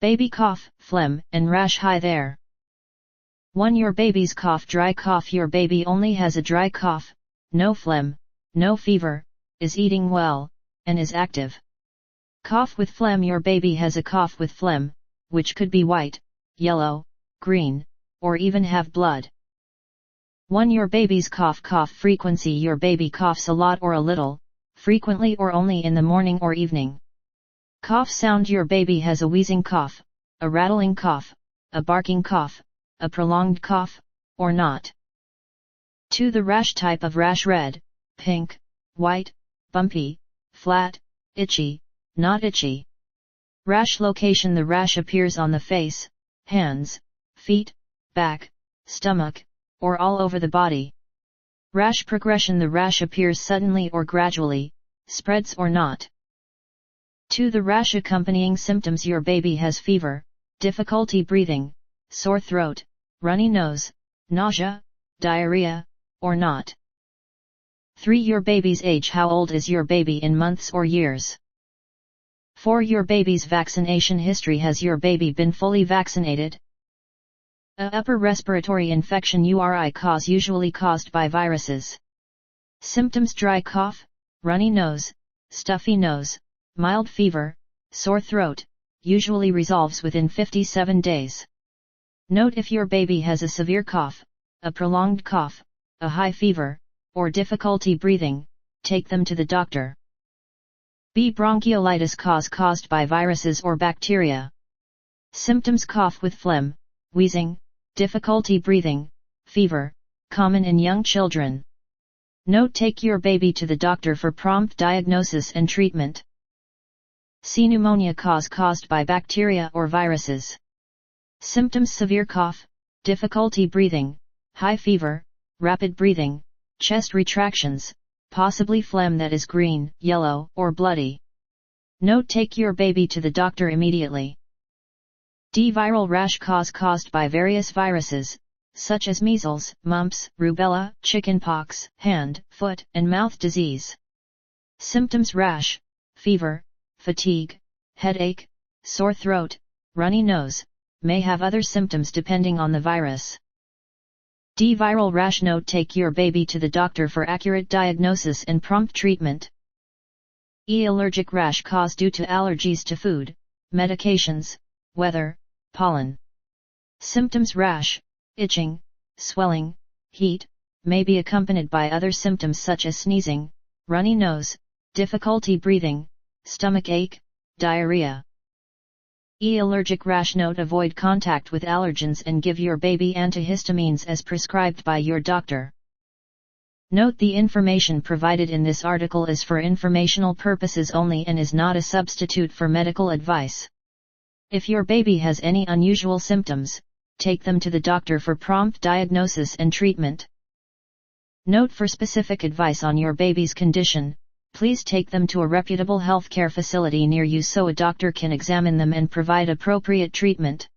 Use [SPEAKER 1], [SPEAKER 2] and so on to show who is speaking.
[SPEAKER 1] Baby cough, phlegm, and rash. Hi there. 1. Your baby's cough. Dry cough. Your baby only has a dry cough, no phlegm, no fever, is eating well, and is active. Cough with phlegm. Your baby has a cough with phlegm, which could be white, yellow, green, or even have blood. 1. Your baby's cough. Cough frequency. Your baby coughs a lot or a little, frequently or only in the morning or evening. Cough sound. Your baby has a wheezing cough, a rattling cough, a barking cough, a prolonged cough, or not. 2. The rash type of rash. Red, pink, white, bumpy, flat, itchy, not itchy. Rash location. The rash appears on the face, hands, feet, back, stomach, or all over the body. Rash progression. The rash appears suddenly or gradually, spreads or not. 2. The rash accompanying symptoms. Your baby has fever, difficulty breathing, sore throat, runny nose, nausea, diarrhea, or not. 3. Your baby's age. How old is your baby in months or years? 4. Your baby's vaccination history. Has your baby been fully vaccinated? A upper respiratory infection URI cause usually caused by viruses. Symptoms: dry cough, runny nose, stuffy nose, mild fever, sore throat, usually resolves within 57 days. Note: if your baby has a severe cough, a prolonged cough, a high fever, or difficulty breathing, take them to the doctor. B. Bronchiolitis caused by viruses or bacteria. Symptoms: cough with phlegm, wheezing, difficulty breathing, fever, common in young children. Note: take your baby to the doctor for prompt diagnosis and treatment. C. Pneumonia caused by bacteria or viruses. Symptoms: severe cough, difficulty breathing, high fever, rapid breathing, chest retractions, possibly phlegm that is green, yellow, or bloody. Note: take your baby to the doctor immediately. D. Viral rash caused by various viruses, such as measles, mumps, rubella, chickenpox, hand, foot, and mouth disease. Symptoms: rash, fever, fatigue, headache, sore throat, runny nose, may have other symptoms depending on the virus. D. Viral rash. Note: take your baby to the doctor for accurate diagnosis and prompt treatment. E. Allergic rash caused due to allergies to food, medications, weather, pollen. Symptoms: rash, itching, swelling, heat, may be accompanied by other symptoms such as sneezing, runny nose, difficulty breathing, stomach ache, diarrhea. E. Allergic rash. Note: avoid contact with allergens and give your baby antihistamines as prescribed by your doctor. Note: the information provided in this article is for informational purposes only and is not a substitute for medical advice. If your baby has any unusual symptoms, take them to the doctor for prompt diagnosis and treatment. Note: for specific advice on your baby's condition, please take them to a reputable healthcare facility near you so a doctor can examine them and provide appropriate treatment.